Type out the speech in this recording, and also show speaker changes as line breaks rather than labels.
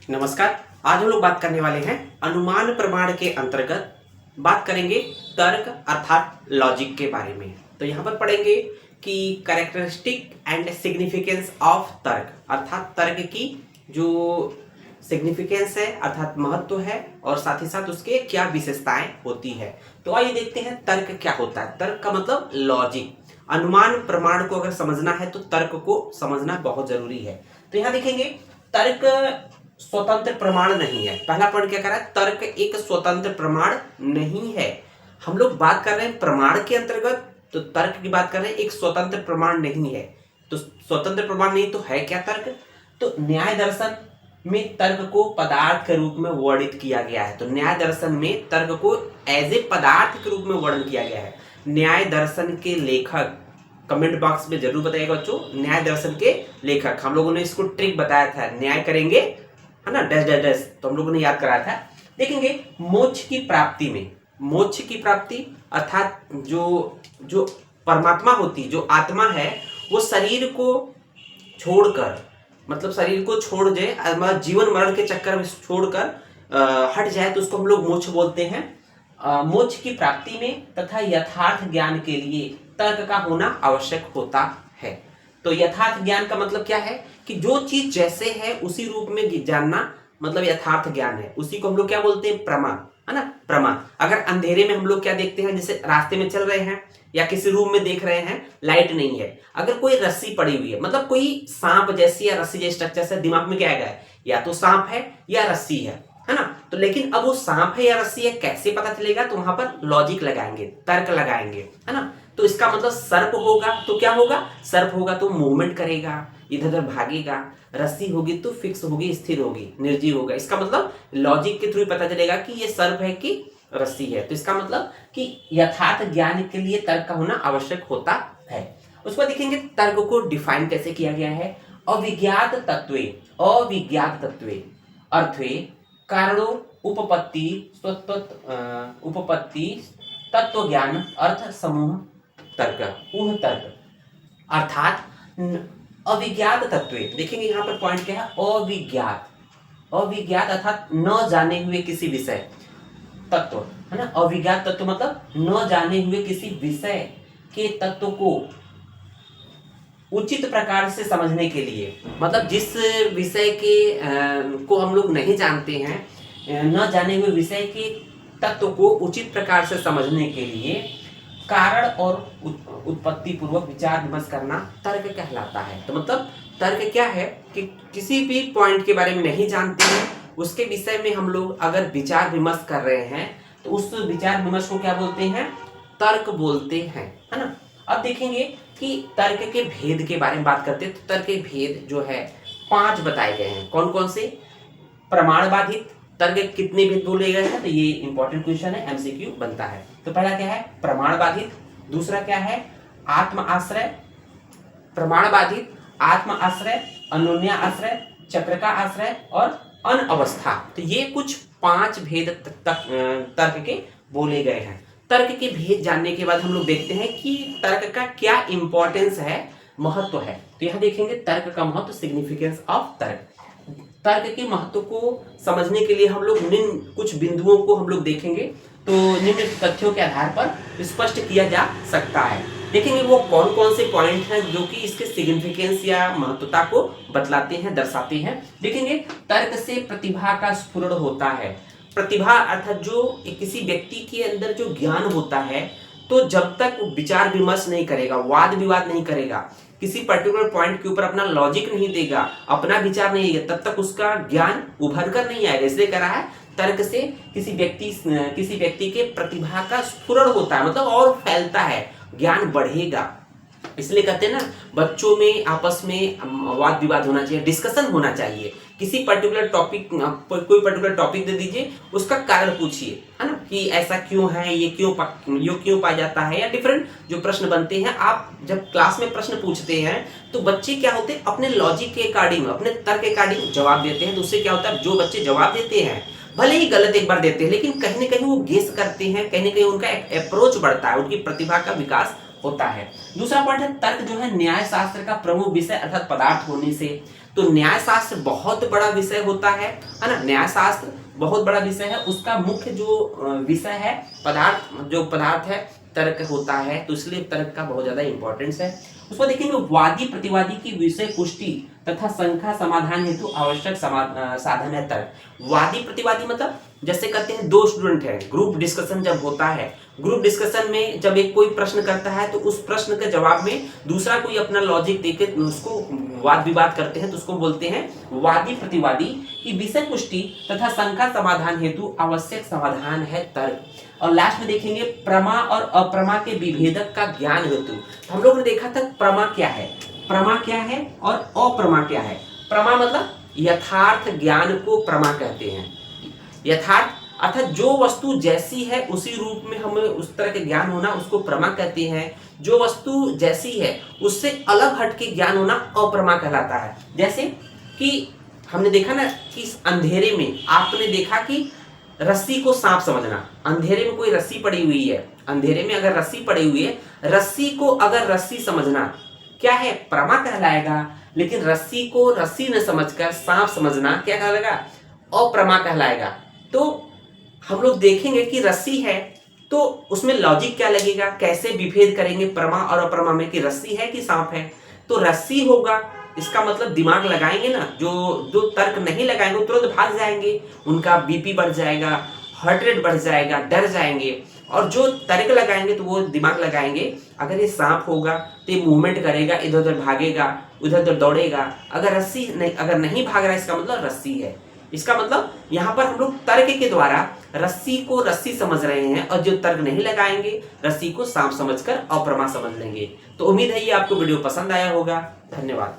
नमस्कार। आज हम लोग बात करने वाले हैं अनुमान प्रमाण के अंतर्गत बात करेंगे तर्क अर्थात लॉजिक के बारे में। तो यहाँ पर पढ़ेंगे कि कैरेक्टरिस्टिक एंड सिग्निफिकेंस ऑफ तर्क अर्थात तर्क की जो सिग्निफिकेंस है अर्थात महत्व है और साथ ही साथ उसके क्या विशेषताएं होती है। तो आइए देखते हैं तर्क क्या होता है। तर्क का मतलब लॉजिक। अनुमान प्रमाण को अगर समझना है तो तर्क को समझना बहुत जरूरी है। तो यहाँ देखेंगे तर्क स्वतंत्र प्रमाण नहीं है। पहला पॉइंट क्या कर रहा है, तर्क एक स्वतंत्र प्रमाण नहीं है। हम लोग बात कर रहे हैं प्रमाण के अंतर्गत, तो तर्क की बात कर रहे हैं, एक स्वतंत्र प्रमाण नहीं है। तो स्वतंत्र प्रमाण नहीं तो है क्या तर्क? तो न्याय दर्शन में तर्क को पदार्थ के रूप में वर्णित किया गया है। तो न्याय दर्शन में तर्क को एज ए पदार्थ के रूप में वर्णन किया गया है। न्याय दर्शन के लेखक कमेंट बॉक्स में जरूर बताइएगा बच्चों, न्याय दर्शन के लेखक। हम लोगों ने इसको ट्रिक बताया था, न्याय करेंगे है ना, डैश डैश डैश, तो हम लोगों ने याद कराया था। देखेंगे मोक्ष की प्राप्ति में, मोक्ष की प्राप्ति अर्थात जो परमात्मा होती, जो आत्मा है, वो शरीर को छोड़कर, मतलब शरीर को छोड़ जाए, जीवन मरण के चक्कर में छोड़कर हट जाए, तो उसको हम लोग मोक्ष बोलते हैं। मोक्ष की प्राप्ति में तथा यथार्थ ज्ञान के लिए तर्क का होना आवश्यक होता है। तो यथार्थ ज्ञान का मतलब क्या है कि जो चीज जैसे है उसी रूप में जानना, मतलब यथार्थ ज्ञान है। उसी को हम लोग क्या बोलते हैं, प्रमा, है ना, प्रमा। अगर अंधेरे में हम लोग क्या देखते हैं, जैसे रास्ते में चल रहे हैं या किसी रूम में देख रहे हैं, लाइट नहीं है, अगर कोई रस्सी पड़ी हुई है, मतलब कोई सांप जैसी या रस्सी जैसी स्ट्रक्चर से, दिमाग में क्या आएगा, या तो सांप है या रस्सी है ना। तो लेकिन अब वो सांप है या रस्सी है कैसे पता चलेगा? तो वहां पर लॉजिक लगाएंगे, तर्क लगाएंगे, है ना। तो इसका मतलब सर्प होगा तो क्या होगा, सर्प होगा तो मूवमेंट करेगा, इधर उधर भागेगा। रस्सी होगी तो फिक्स होगी, स्थिर होगी, निर्जीव होगा। इसका मतलब लॉजिक के थ्रू पता चलेगा कि ये सर्प है कि रस्सी है। तो इसका मतलब कि यथार्थ ज्ञान के लिए तर्क का होना आवश्यक होता है। उसके बाद देखेंगे तर्क को डिफाइन कैसे किया गया है। अविज्ञात तत्वे, अविज्ञात तत्वे अर्थे कारणों उपपत्ति उपपत्ति तत्व ज्ञान अर्थ समूह तर्क, ऊह तर्क अर्थात अविज्ञात तत्व। देखेंगे यहाँ पर पॉइंट क्या है, अविज्ञात, अविज्ञात अर्थात न जाने हुए किसी विषय, तत्व, है ना। अविज्ञात तत्व मतलब न जाने हुए किसी विषय के तत्व को उचित प्रकार से समझने के लिए, मतलब जिस विषय के को हम लोग नहीं जानते हैं, न जाने हुए विषय के तत्व को उचित प्रकार से समझने के लिए कारण और उत्पत्ति पूर्वक विचार विमर्श करना तर्क कहलाता है। तो मतलब तर्क क्या है कि किसी भी पॉइंट के बारे में नहीं जानते हैं, उसके विषय में हम लोग अगर विचार विमर्श कर रहे हैं तो उस विचार विमर्श को क्या बोलते हैं, तर्क बोलते हैं, है ना। अब देखेंगे कि तर्क के भेद के बारे में बात करते हैं। तो तर्क के भेद जो है 5 बताए गए हैं। कौन कौन से? प्रमाण बाधित तर्क कितने भेद बोले गए हैं? तो ये इंपॉर्टेंट क्वेश्चन है, एमसीक्यू बनता है। तो पहला क्या है, प्रमाण बाधित। दूसरा क्या है, आत्म आश्रय, प्रमाण बाधित, आत्म आश्रय, अन्योन्य आश्रय, चक्र का आश्रय और अनअवस्था। तो ये कुछ 5 भेद तर्क के बोले गए हैं। तर्क के भेद जानने के बाद हम लोग देखते हैं कि तर्क का क्या इंपॉर्टेंस है, महत्व है। तो यहाँ देखेंगे तर्क का महत्व, सिग्निफिकेंस ऑफ तर्क। तर्क के महत्व को समझने के लिए हम लोग निम्न कुछ बिंदुओं को हम लोग देखेंगे, तो निम्न तथ्यों के आधार पर स्पष्ट किया जा सकता है। देखेंगे वो कौन कौन से पॉइंट हैं जो कि इसके सिग्निफिकेंस या महत्वता को बतलाते हैं, दर्शाते हैं। देखेंगे तर्क से प्रतिभा का स्फुरण होता है। प्रतिभा अर्थात जो किसी व्यक्ति के अंदर जो ज्ञान होता है, तो जब तक विचार विमर्श नहीं करेगा, वाद विवाद नहीं करेगा, किसी पर्टिकुलर पॉइंट के ऊपर अपना लॉजिक नहीं देगा, अपना विचार नहीं देगा, तब तक उसका ज्ञान उभर कर नहीं आएगा। इसलिए कह रहा है तर्क से किसी व्यक्ति के प्रतिभा का स्फुरण होता है, मतलब और फैलता है, ज्ञान बढ़ेगा। इसलिए कहते हैं ना, बच्चों में आपस में वाद विवाद होना चाहिए, डिस्कशन होना चाहिए। किसी पर्टिकुलर टॉपिक, कोई पर्टिकुलर टॉपिक दे दीजिए, उसका कारण पूछिए, है ना, कि ऐसा क्यों है, ये क्यों पाया जाता है, या डिफरेंट जो प्रश्न बनते हैं। आप जब क्लास में प्रश्न पूछते हैं तो बच्चे क्या होते हैं, अपने लॉजिक के अकॉर्डिंग, अपने तर्क के अकॉर्डिंग जवाब देते हैं। तो उससे क्या होता है, जो बच्चे जवाब देते हैं, भले ही गलत एक बार देते हैं, लेकिन कहीं ना कहीं वो गेस करते हैं, कहीं ना कहीं उनका एक अप्रोच बढ़ता है, उनकी प्रतिभा का विकास होता है। दूसरा पॉइंट है, तर्क जो है न्याय शास्त्र का प्रमुख विषय अर्थात पदार्थ होने से तो न्यायशास्त्र बहुत बड़ा विषय होता है ना। न्यायशास्त्र बहुत बड़ा विषय है, उसका मुख्य जो विषय है पदार्थ है तर्क होता है, तो इसलिए तर्क का बहुत ज्यादा इंपॉर्टेंस है। उसको देखेंगे वादी प्रतिवादी की विषय पुष्टि तथा शंका समाधान हेतु आवश्यक साधन है तर्क। वादी प्रतिवादी मतलब जैसे कहते हैं दो स्टूडेंट हैं, ग्रुप डिस्कशन जब होता है, ग्रुप डिस्कशन में जब एक कोई प्रश्न करता है तो उस प्रश्न के जवाब में दूसरा कोई अपना लॉजिक देके उसको वाद विवाद करते हैं, तो उसको बोलते हैं वादी प्रतिवादी की विषय पुष्टि तथा शंका समाधान हेतु आवश्यक समाधान है तर्क। और लास्ट में देखेंगे प्रमा और अप्रमा के विभेदक का ज्ञान हेतु। हम लोग ने देखा था प्रमा क्या है और अप्रमा क्या है। प्रमा मतलब यथार्थ ज्ञान को प्रमा कहते हैं। यथार्थ अर्थात जो वस्तु जैसी है उसी रूप में हमें उस तरह के ज्ञान होना, उसको प्रमा कहते हैं। जो वस्तु जैसी है उससे अलग हट के ज्ञान होना अप्रमा कहलाता है। जैसे कि हमने देखा ना कि अंधेरे में आपने देखा कि रस्सी को सांप समझना, अंधेरे में कोई रस्सी पड़ी हुई है, अंधेरे में अगर रस्सी पड़ी हुई है, रस्सी को अगर रस्सी समझना क्या है, प्रमा कहलाएगा। लेकिन रस्सी को रस्सी न समझकर सांप समझना क्या कहलाएगा, अप्रमा कहलाएगा। तो हम लोग देखेंगे कि रस्सी है तो उसमें लॉजिक क्या लगेगा, कैसे विभेद करेंगे प्रमा और अप्रमा में कि रस्सी है कि सांप है। तो रस्सी होगा, इसका मतलब दिमाग लगाएंगे ना, जो तर्क नहीं लगाएंगे वो तुरंत भाग जाएंगे, उनका बीपी बढ़ जाएगा, हार्ट रेट बढ़ जाएगा, डर जाएंगे। और जो तर्क लगाएंगे तो वो दिमाग लगाएंगे, अगर ये सांप होगा तो ये मूवमेंट करेगा, इधर उधर भागेगा, उधर उधर दौड़ेगा। अगर नहीं भाग रहा है इसका मतलब रस्सी है। इसका मतलब यहाँ पर हम लोग तर्क के द्वारा रस्सी को रस्सी समझ रहे हैं, और जो तर्क नहीं लगाएंगे रस्सी को सांप समझकर अप्रमा समझ लेंगे। तो उम्मीद है ये आपको वीडियो पसंद आया होगा। धन्यवाद।